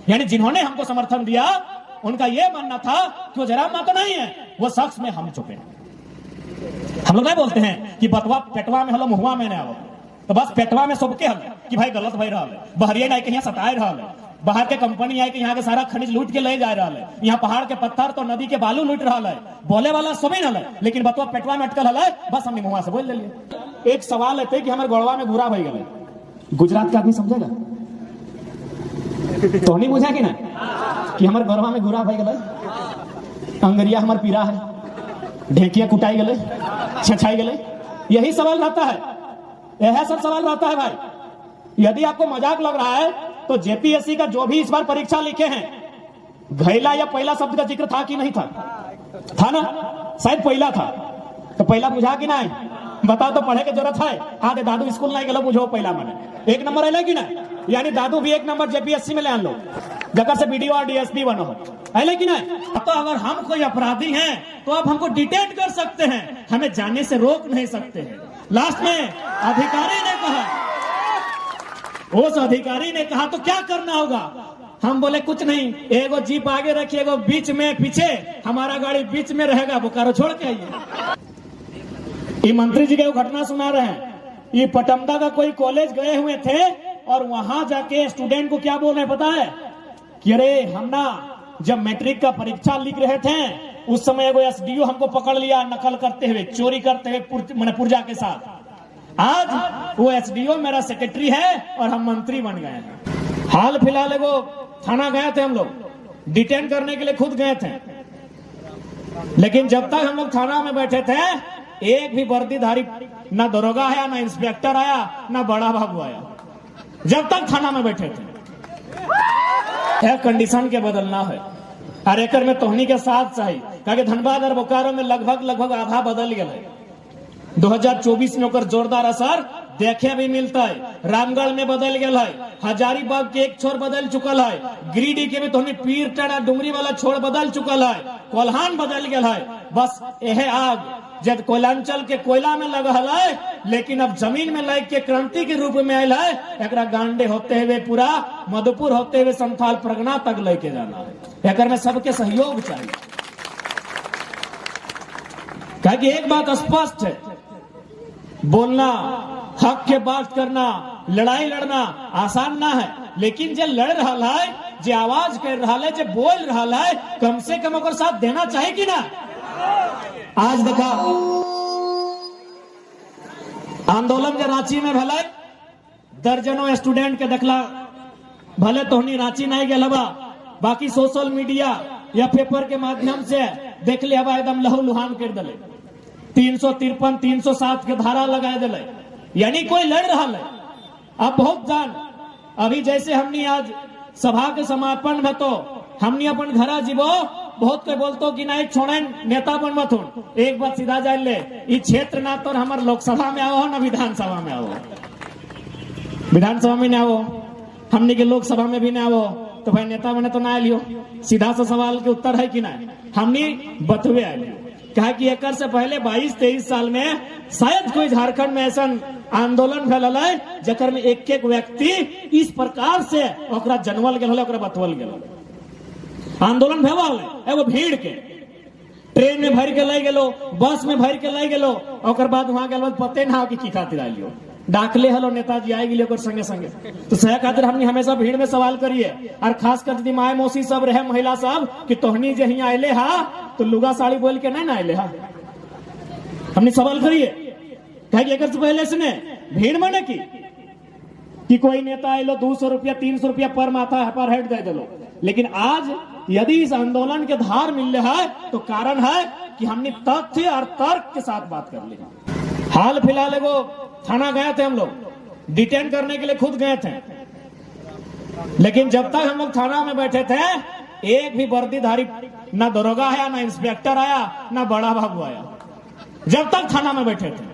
यानी जिन्होंने हमको समर्थन दिया उनका यह मानना था कि वो जयराम महतो नहीं है, वो शख्स में हम छुपे। हम लोग नहीं बोलते हैं कि बतवा पेटवा में हलो मुहुआ में नहीं आओ, तो बस पेटवा में सबके हल कि भाई गलत भाई रहा है, बहरिया नहीं के यहाँ सताए रहा है, बाहर के कंपनी आई के यहाँ के सारा खनिज लूट के ले जा रहा है, यहाँ पहाड़ के पत्थर तो नदी के बालू लूट रहा है, बोले वाला सभी न है, लेकिन बतवा पेटवा में अटकल है, बस हमने मुहुआ से बोल ले लिया। एक सवाल है कि हमारे गौड़वा में घुरा भाई गए, गुजरात का आदमी समझेगा तो नहीं बुझा कि ना कि हमारे गौरवा में घुरा भाई गए, अंगरिया हमारे पीरा है, ढेकिया कुटाई गले, छछाई गले, यही सवाल रहता है, यह सब सवाल रहता है भाई। यदि आपको मजाक लग रहा है तो जेपीएससी का जो भी इस बार परीक्षा लिखे हैं, घैला या पहला शब्द का जिक्र था कि नहीं था? था ना, शायद पहला था, तो पहला बुझा कि नहीं बताओ तो पढ़े की जरूरत है। हाँ दादू स्कूल नहीं गलो, बुझो पहला मैंने एक नंबर है कि ना, यानी दादू भी एक नंबर जेपीएससी में ले आन लो, जगह से बीडीओ और डीएसपी बनो है लेकिन नहीं। तो अगर हम कोई अपराधी हैं तो आप हमको डिटेन कर सकते हैं, हमें जाने से रोक नहीं सकते हैं। लास्ट में अधिकारी ने कहा, उस अधिकारी ने कहा तो क्या करना होगा? हम बोले कुछ नहीं, एगो जीप आगे रखिए, एगो बीच में पीछे, हमारा गाड़ी बीच में रहेगा, बोकारो छोड़ के आइए। ये मंत्री जी के घटना सुना रहे हैं, ये पटमदा का कोई कॉलेज गए हुए थे और वहां जाके स्टूडेंट को क्या बोल रहे पता है कि अरे हम ना जब मैट्रिक का परीक्षा लिख रहे थे उस समय वो एसडीओ हमको पकड़ लिया नकल करते हुए, चोरी करते हुए पुर्जा के साथ। आज वो एसडीओ मेरा सेक्रेटरी है और हम मंत्री बन गए हैं। हाल फिलहाल वो थाना गए थे, हम लोग डिटेन करने के लिए खुद गए थे, लेकिन जब तक हम लोग थाना में बैठे थे एक भी वर्दीधारी ना दरोगा आया, ना इंस्पेक्टर आया, ना बड़ा बाबू आया, जब तक थाना में बैठे थे। कंडीशन के बदलना है, हर एकड़ में तोहनी के साथ चाहिए, क्योंकि धनबाद और बोकारो में लगभग आधा बदल गया। 2024 में ओकर जोरदार असर देखे भी मिलता है। रामगढ़ में बदल गया है, हजारीबाग के एक छोर बदल चुकल है, गिरिडीह के भी तोहनी पीर टाड़ा डुंगरी वाला छोर बदल चुकल है, कोल्हान बदल गया है। बस यह आग जब कोयलांचल के कोयला में लगा है, लेकिन अब जमीन में लग के क्रांति के रूप में आयल है, एक गांडे होते हुए पूरा मधुपुर होते हुए संथाल परगना तक लेके जाना है। एक में सबके सहयोग चाहिए, क्योंकि एक बात स्पष्ट है, बोलना, हक के बात करना, लड़ाई लड़ना आसान ना है, लेकिन जो लड़ रहा है, जो आवाज कर रहा है, जो बोल रहा है, कम से कम ओकर साथ देना चाहिए कि ना। आज देखा आंदोलन जो रांची में भले दर्जनों स्टूडेंट के देखला, भले तोहनी रांची नहीं गया बा, बाकी सोशल मीडिया या पेपर के माध्यम से देख लिया बा, एकदम लहू लुहान कर दिले, 353 307 के धारा लगा दिले, यानी कोई लड़ रहा है। अब बहुत जान, अभी जैसे हमने आज सभा के समापन में तो हमने अपन घरा जीवो, बहुत कोई बोलतो कि नहीं छोड़े नेता बन मत हो, एक बात सीधा जान ले, ये क्षेत्र ना तो हमारे लोकसभा में आओ ना विधानसभा में आओ, विधानसभा में ना आओ, हमने के लोकसभा में भी ना आओ, तो भाई नेता बने तो ना लियो। सीधा सा सवाल के उत्तर है कि ना, हमने बतवे आए, कहा कि एक से पहले 22-23 साल में शायद कोई झारखंड में ऐसा आंदोलन फैलल है जकर में एक एक व्यक्ति इस प्रकार से ओकरा जनवल गेल, ओकरा बतवल गेल। आंदोलन भेवल है वो भीड़ के, ट्रेन में भर के ले गेलो, बस में भर के ले गेलो, ओकर बाद वहां गेल पते ना हो कि खातिर आइलियो, डाकले हलो नेताजी आए गेलियो ओकर संगे संगे। तो सह खातिर हमने हमेशा भीड़ में सवाल करिए, और खासकर यदि माए मौसी सब रहे, महिला सब, कि तोहनी जे यहाँ आइले हा तो लुगा साड़ी बोल के नहीं ना आइले हा, हमने सवाल करिए। कहे एक से पहले से भीड़ में की कि कोई नेता आइलो 200 रुपया 300 रुपया पर माथा पर हेड दे दो, लेकिन आज यदि इस आंदोलन के धार मिल रहा है तो कारण है कि हमने तथ्य और तर्क के साथ बात कर ली। हाल फिलहाल वो थाना गए थे, हम लोग डिटेन करने के लिए खुद गए थे, लेकिन जब तक हम लोग थाना में बैठे थे एक भी वर्दीधारी ना दरोगा आया, ना इंस्पेक्टर आया, ना बड़ा बाबू आया, जब तक थाना में बैठे थे।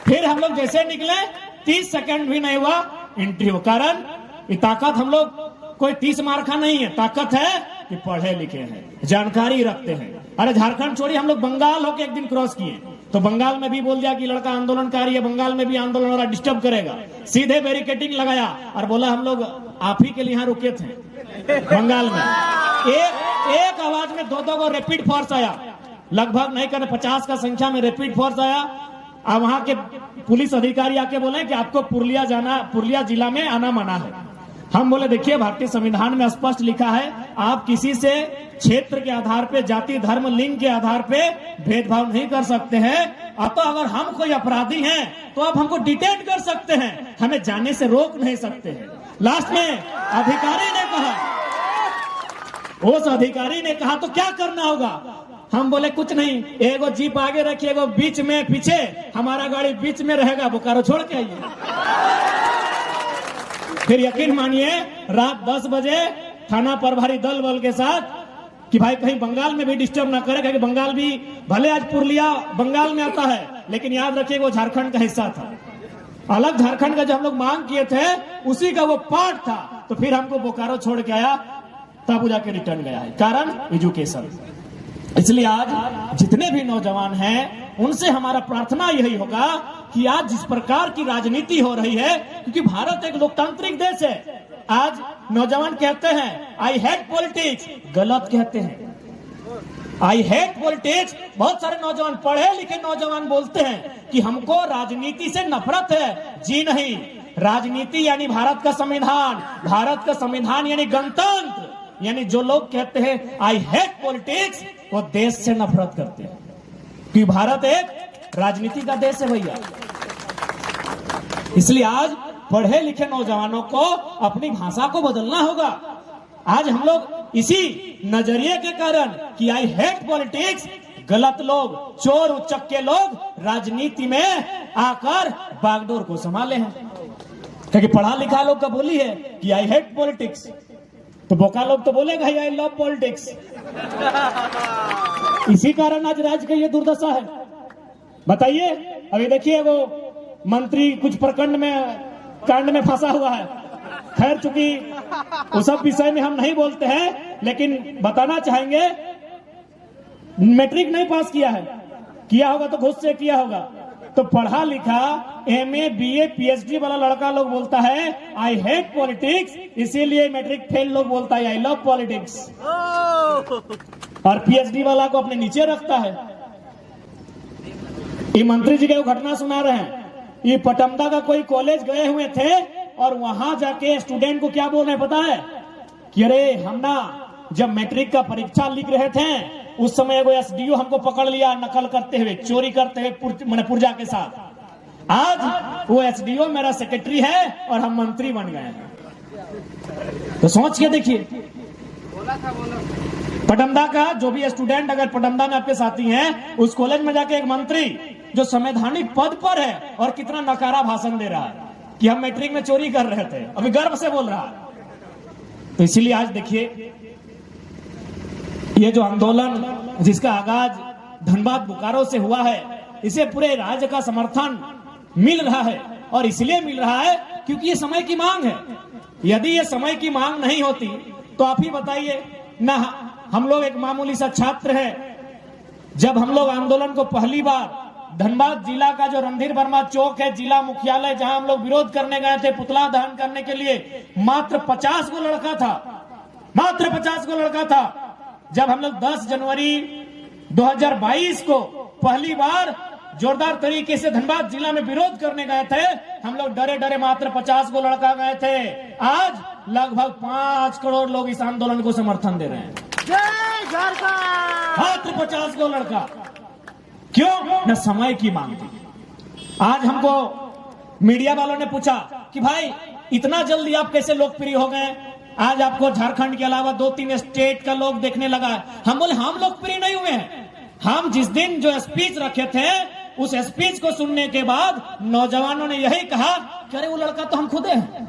फिर हम लोग जैसे निकले 30 सेकंड भी नहीं हुआ इंटरव्यू, कारण ये ताकत हम लोग कोई 30 मार्का नहीं है, ताकत है कि पढ़े लिखे हैं, जानकारी रखते हैं। अरे झारखंड छोड़िए, हम लोग बंगाल होके एक दिन क्रॉस किए, तो बंगाल में भी बोल दिया कि लड़का आंदोलनकारी है, बंगाल में भी आंदोलन हो रहा, डिस्टर्ब करेगा। सीधे बैरिकेडिंग लगाया और बोला हम लोग आप ही के लिए यहाँ रुके थे। बंगाल में एक आवाज में दो को रैपिड फोर्स आया, लगभग नहीं करने 50 का संख्या में रैपिड फोर्स आया। अब वहां के पुलिस अधिकारी आके बोले कि आपको पुरुलिया जिला में आना मना है। हम बोले देखिए भारतीय संविधान में स्पष्ट लिखा है आप किसी से क्षेत्र के आधार पे, जाति धर्म लिंग के आधार पे भेदभाव नहीं कर सकते हैं। अब तो अगर हम कोई अपराधी हैं तो आप हमको डिटेन कर सकते हैं, हमें जाने से रोक नहीं सकते हैं। लास्ट में अधिकारी ने कहा, उस अधिकारी ने कहा तो क्या करना होगा? हम बोले कुछ नहीं, एगो जीप आगे रखिए, एगो बीच में पीछे, हमारा गाड़ी बीच में रहेगा, बोकारो छोड़ के आइए। फिर यकीन मानिए रात 10 बजे थाना प्रभारी दल बल के साथ कि भाई कहीं बंगाल में भी डिस्टर्ब ना करे, क्योंकि बंगाल भी भले आज पुरुलिया बंगाल में आता है, लेकिन याद रखिए वो झारखंड का हिस्सा था। अलग झारखंड का जो हम लोग मांग किए थे उसी का वो पार्ट था। तो फिर हमको बोकारो छोड़ के आया, तब जाके रिटर्न गया है। कारण एजुकेशन। इसलिए आज जितने भी नौजवान हैं उनसे हमारा प्रार्थना यही होगा कि आज जिस प्रकार की राजनीति हो रही है, क्योंकि भारत एक लोकतांत्रिक देश है, आज नौजवान कहते हैं आई हेट पॉलिटिक्स, गलत कहते हैं। आई हेट पॉलिटिक्स, बहुत सारे नौजवान, पढ़े लिखे नौजवान बोलते हैं कि हमको राजनीति से नफरत है। जी नहीं, राजनीति यानी भारत का संविधान, भारत का संविधान यानी गणतंत्र। यानी जो लोग कहते हैं आई हेट पॉलिटिक्स, वो देश से नफरत करते हैं, क्योंकि भारत एक राजनीति का देश है भैया। इसलिए आज पढ़े लिखे नौजवानों को अपनी भाषा को बदलना होगा। आज हम लोग इसी नजरिए के कारण कि आई हेट पॉलिटिक्स, गलत लोग, चोर उचक्के लोग राजनीति में आकर बागडोर को संभाले हैं। क्योंकि पढ़ा लिखा लोग का बोली है कि आई हेट पॉलिटिक्स, तो बोका लोग तो बोलेगा आई लव पॉलिटिक्स। इसी कारण आज राज्य का ये दुर्दशा है। बताइए, अभी देखिए वो मंत्री कुछ प्रखंड में कांड में फंसा हुआ है। खैर चूंकि उस सब विषय में हम नहीं बोलते हैं, लेकिन बताना चाहेंगे मैट्रिक नहीं पास किया है, किया होगा तो घुस से किया होगा। तो पढ़ा लिखा MA BA PhD वाला लड़का लोग बोलता है आई हेट पॉलिटिक्स, इसीलिए मैट्रिक फेल लोग बोलता है आई लव पॉलिटिक्स, और PhD वाला को अपने नीचे रखता है। ये मंत्री जी को घटना सुना रहे हैं। ये पटमदा का कोई कॉलेज गए हुए थे और वहां जाके स्टूडेंट को क्या बोल रहे हैं पता है कि अरे हम ना जब मैट्रिक का परीक्षा लिख रहे थे उस समय वो SDO हमको पकड़ लिया नकल करते हुए, चोरी करते हुए पुर्जा के साथ। आज वो SDO मेरा सेक्रेटरी है और हम मंत्री बन गए हैं। तो सोच के देखिए, पटमदा का जो भी स्टूडेंट अगर पटमदा में आपके साथी हैं, उस कॉलेज में जाके एक मंत्री जो संवैधानिक पद पर है और कितना नकारा भाषण दे रहा है कि हम मैट्रिक में चोरी कर रहे थे, अभी गर्व से बोल रहा है। तो इसीलिए आज देखिए ये जो आंदोलन जिसका आगाज धनबाद बोकारो से हुआ है, इसे पूरे राज्य का समर्थन मिल रहा है। और इसलिए मिल रहा है क्योंकि ये समय की मांग है। यदि ये समय की मांग नहीं होती तो आप ही बताइए ना, हम लोग एक मामूली सा छात्र है, जब हम लोग आंदोलन को पहली बार धनबाद जिला का जो रणधीर वर्मा चौक है जिला मुख्यालय, जहां हम लोग विरोध करने गए थे पुतला दहन करने के लिए, मात्र 50 गो लड़का था, मात्र 50 गो लड़का था। जब हम लोग 10 जनवरी 2022 को पहली बार जोरदार तरीके से धनबाद जिला में विरोध करने गए थे, हम लोग डरे डरे मात्र 50 गो लड़का गए थे। आज लगभग 5 करोड़ लोग इस आंदोलन को समर्थन दे रहे हैं। जय झारखंड। मात्र 50 गो लड़का, क्यों? न समय की मांग थी। आज हमको मीडिया वालों ने पूछा कि भाई इतना जल्दी आप कैसे लोकप्रिय हो गए, आज आपको झारखंड के अलावा 2-3 स्टेट का लोग देखने लगा। हम बोले हम लोकप्रिय नहीं हुए हैं, हम जिस दिन जो स्पीच रखे थे उस स्पीच को सुनने के बाद नौजवानों ने यही कहा कि अरे वो लड़का तो हम खुद हैं।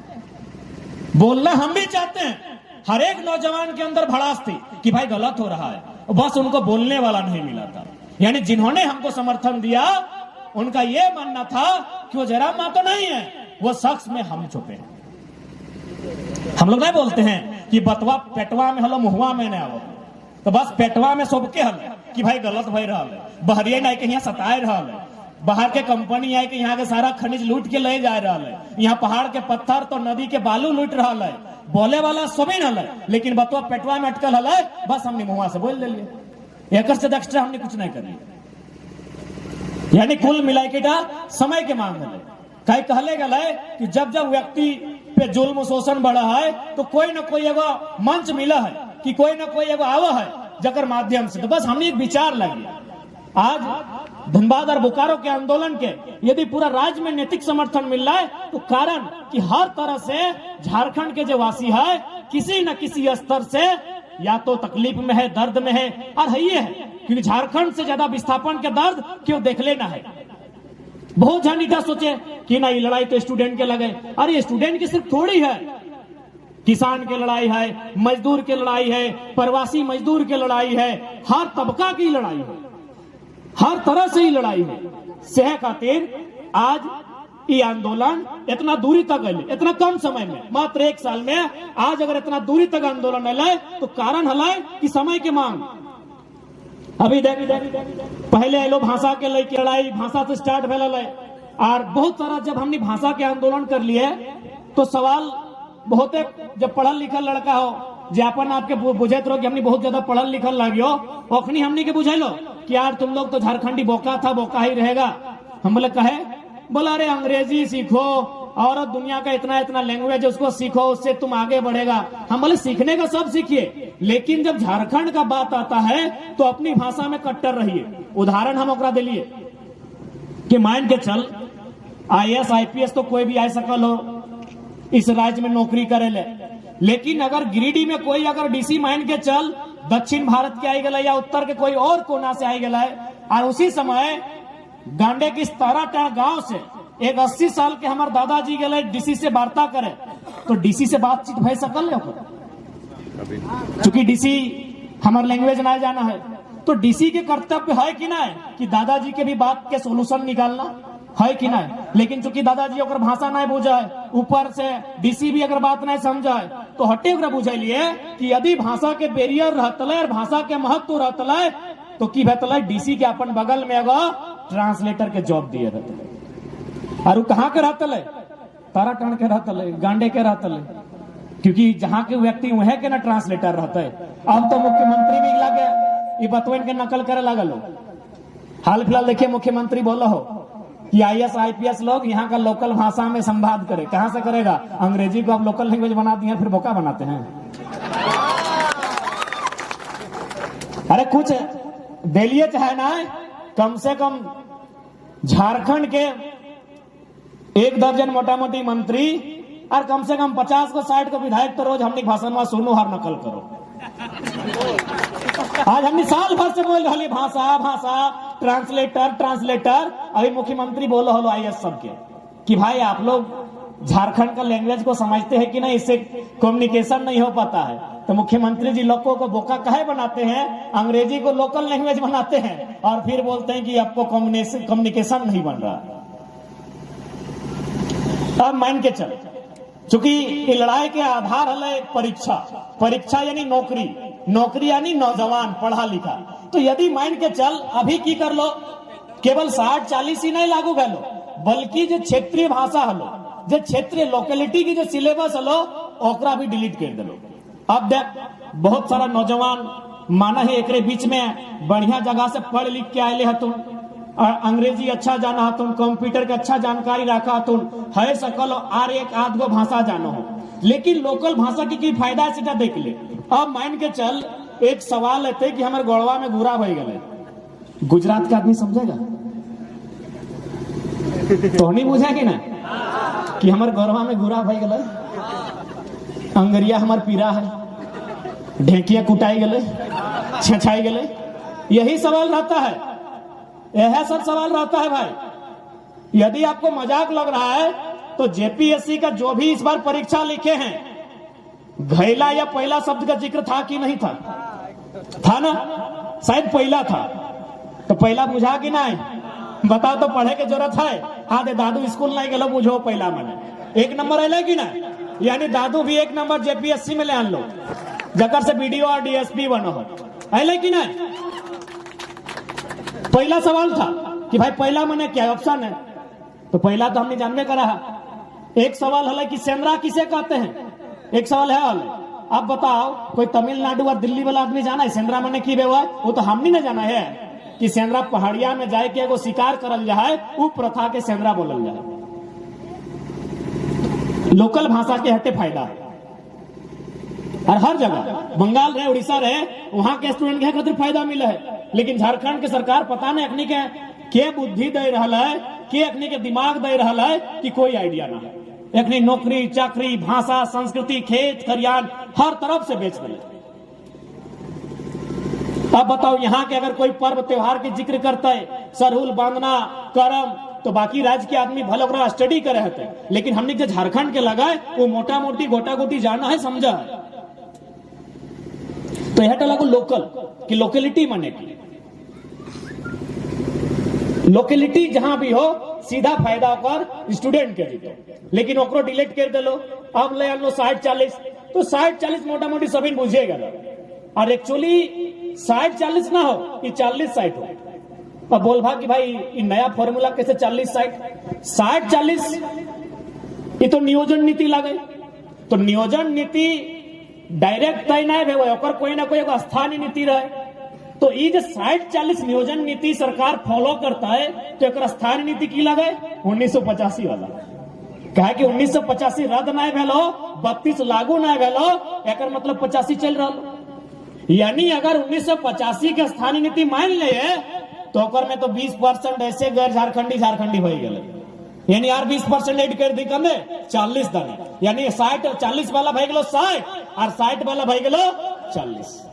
बोलना हम भी चाहते हैं, हर एक नौजवान के अंदर भड़ास थी कि भाई गलत हो रहा है, बस उनको बोलने वाला नहीं मिला था। यानी जिन्होंने हमको समर्थन दिया उनका यह मानना था कि वो जयराम महतो नहीं है, वो शख्स में हम छुपे हैं। हम लोग नहीं बोलते हैं कि बतवा पेटवा में हलो मुहुआ में न आओ, तो बस पेटवा में सबके हल कि भाई गलत भय रहा है, बहरिया नहीं के यहाँ सताए रहा है, बाहर के कंपनी आए कि यहाँ के सारा खनिज लूट के ले जा रहा है, यहाँ पहाड़ के पत्थर तो नदी के बालू लूट रहा है, बोले वाला सभी न है, लेकिन बतवा पेटवा में अटकल है, बस हमने मुंह से बोल दिए, एक से एक्स्ट्रा हमने कुछ नहीं करी। यानी कुल मिला के समय के मांग है, कहीं कहले गए कि जब जब व्यक्ति पे जुल्म शोषण बढ़ा है तो कोई ना कोई एगो मंच मिला है कि कोई ना कोई एगो आवा है जकर माध्यम से, तो बस हमने एक विचार लगी। आज धनबाद और बोकारो के आंदोलन के यदि पूरा राज्य में नैतिक समर्थन मिल रहा है तो कारण कि हर तरह से झारखंड के जो वासी है किसी न किसी स्तर से या तो तकलीफ में है, दर्द में है, और है ये है क्योंकि झारखंड से ज्यादा विस्थापन के दर्द क्यों देख लेना है। बहुत झंडीटा सोचे कि ना ये लड़ाई तो स्टूडेंट के लगे, अरे स्टूडेंट की सिर्फ थोड़ी है, किसान के लड़ाई है, मजदूर के लड़ाई है, प्रवासी मजदूर के लड़ाई है, हर तबका की लड़ाई है, हर तरह से ही लड़ाई है। सेह खातिर आज ये आंदोलन इतना दूरी तक है, इतना कम समय में, मात्र 1 साल में आज अगर इतना दूरी तक आंदोलन है तो कारण है कि समय की मांग। अभी देख पहले लो भाषा के लेके लड़ाई भाषा से स्टार्ट भेल है, और बहुत सारा जब हमने भाषा के आंदोलन कर लिए तो सवाल बहुत, जब पढ़ल लिखल लड़का हो जे अपन आपके बुझेत रहो कि हमने बहुत ज्यादा पढ़ल लिखल लागियो, अखनी हमने के बुझेलो कि यार तुम लोग तो झारखंडी बोका था, बोका ही रहेगा। हम बोले कहे, बोला अरे अंग्रेजी सीखो और दुनिया का इतना इतना लैंग्वेज उसको सीखो, उससे तुम आगे बढ़ेगा। हम बोले सीखने का सब सीखिए, लेकिन जब झारखंड का बात आता है तो अपनी भाषा में कट्टर रहिए। उदाहरण हम ओकरा दिलिए कि मान के चल IAS IPS तो कोई भी आ सकल हो इस राज्य में नौकरी करे ले, लेकिन अगर गिरिडीह में कोई अगर DC मान के चल दक्षिण भारत के आई गए या उत्तर के कोई और कोना से आई गए, और उसी समय गांडे की 17 गांव से एक 80 साल के हमारे दादाजी गए DC से वार्ता करे, तो DC से बातचीत भय सकल है, चूंकि DC हमारे लैंग्वेज ना जाना है, तो DC के कर्तव्य है कि ना कि दादाजी के भी बात के सोल्यूशन निकालना है कि ना। लेकिन चूंकि दादाजी अगर भाषा नहीं बुझा है, ऊपर से DC भी अगर बात नहीं समझा है, तो हटे बुझलिए कि यदि भाषा के बैरियर रहता है और भाषा के महत्व रहता है तो की बेहतर DC के अपन बगल में एगो ट्रांसलेटर के जॉब दिए रहते, और कहाँ के रहता है, ताराटन के रहता है, गांडे के रहता है, क्योंकि जहाँ के व्यक्ति वह के ना ट्रांसलेटर रहता है। अब तो मुख्यमंत्री भी लगे ये बतवन के नकल करे लगल हो। हाल फिलहाल देखिए मुख्यमंत्री बोला हो कि IAS IPS लोग यहाँ का लोकल भाषा में संवाद करे, कहां से करेगा, अंग्रेजी को आप लोकल लैंग्वेज बना दिए फिर बोका बनाते हैं। अरे कुछ दिलिए चाहे ना, कम से कम झारखंड के 1 दर्जन मोटा मोटी मंत्री और कम से कम 50 को 60 को विधायक तो रोज हमने भाषण में सुनो हर नकल करो। आज हमने साल भर से बोल रही भाषा भाषा ट्रांसलेटर ट्रांसलेटर, अभी मुख्यमंत्री बोलो हलो IAS सबके कि भाई आप लोग झारखंड का लैंग्वेज को समझते हैं कि नहीं, इससे कम्युनिकेशन नहीं हो पाता है। तो मुख्यमंत्री जी लोगों को बोका काहे बनाते हैं, अंग्रेजी को लोकल लैंग्वेज बनाते हैं और फिर बोलते हैं कि आपको कम्युनिकेशन नहीं बन रहा। अब मान के चल, चूंकि लड़ाई के आधार है परीक्षा, परीक्षा यानी नौकरी, नौकरी यानी नौजवान पढ़ा लिखा। तो यदि मान के चल अभी की कर लो, केवल 60-40 ही नहीं लागू कर लो, बल्कि जो क्षेत्रीय भाषा हलो, जो क्षेत्रीय लोकेलिटी की जो सिलेबस हलो ओकरा भी डिलीट कर दो। अब देख बहुत सारा नौजवान माना है एक बीच में बढ़िया जगह से पढ़ लिख के आये हतुन, और अंग्रेजी अच्छा जाना हतुन, कंप्यूटर के अच्छा जानकारी रखा हतुन, है सकल और एक आध गो भाषा जानो हो, लेकिन लोकल भाषा की फायदा है सीधा देख ले। अब मान के चल एक सवाल है कि हमारे गोड़वा में घूरा भई गए, गुजरात का आदमी समझेगा तो नहीं बुझा कि ना कि हमारे गोड़वा में घूरा भई गए, अंगरिया हमार पीरा है, ढेकिया कुटाई गए, छछाई गए, यही सवाल रहता है, यह सब सवाल रहता है भाई। यदि आपको मजाक लग रहा है तो JPSC का जो भी इस बार परीक्षा लिखे हैं, घैला या पहला शब्द का जिक्र था कि नहीं था? था ना, शायद पहला था, तो पहला बुझा कि नहीं बताओ तो पढ़े के जरूरत है। हाँ दे दादू स्कूल नहीं गलो, बुझो पहला मैंने 1 नंबर अल कि ना, यानी दादू भी 1 नंबर JPSC में ले आन लो, जकर से BDO और DSP बनो हो, अल कि नहीं। पहला सवाल था कि भाई पहला मैंने क्या ऑप्शन है, तो पहला तो हमने जानने का रहा। एक सवाल है कि सेंद्रा किसे कहते हैं, एक सवाल है। अब बताओ कोई तमिलनाडु और दिल्ली वाला आदमी जाना है सेंद्रा मैंने की हुआ, वो तो हमने ना जाना है कि सेंद्रा पहाड़िया में जाए के एगो शिकार करल जाए, वो प्रथा के सेंद्रा बोलल जाए। लोकल भाषा के हटे फायदा है। और हर जगह बंगाल रहे, उड़ीसा रहे, वहां के स्टूडेंट के खातिर फायदा मिला है। लेकिन झारखंड के सरकार पता नहीं अखनी के बुद्धि दे रहा है, के अखनी के दिमाग दे रहा है कि कोई आइडिया ना है। अखनी नौकरी चाकरी भाषा संस्कृति खेत खरियान हर तरफ से बेच रहे। अब बताओ यहाँ के अगर कोई पर्व त्योहार के जिक्र करता है, सरहुल बांधना करम, तो बाकी राज्य के आदमी भले ओकरा स्टडी करे होते, लेकिन हमने जो झारखंड के लगाए वो मोटा मोटी गोटा गोटी जाना है, समझा है। तो यह लागू लोकल की लोकेलिटी माने की लोकेलिटी जहां भी हो सीधा फायदा कर स्टूडेंट के जीतो, लेकिन ओकरो डिलीट कर दे लो। अब ले लो 60-40, तो 60-40 मोटा मोटी सभी बुझेगा ना। और एक्चुअली 60-40 ना हो कि 40-60 हो। अब बोल भा कि भाई ये नया फॉर्मूला कैसे 40-60 ये तो नियोजन नीति लगे। तो नियोजन नीति डायरेक्ट तय नहीं है, कोई ना कोई स्थानीय नीति रहे। तो ये जो 60-40 नियोजन नीति सरकार फॉलो करता है, तो एक स्थानीय नीति की लगे 1985 वाला। कहा कि 1985 रद्द नहीं भेलो, 32 लागू नहीं भेलो, एक मतलब 85 चल रहा। यानी अगर 1985 के स्थानीय नीति मान ले तो में तो 20% ऐसे गैर झारखंडी हो गए। यानी यार 20% एड कर दी कमे 40 दाने, यानी 60 और 40 वाला भाई गलो 60 और 60 वाला भाई गलो 40।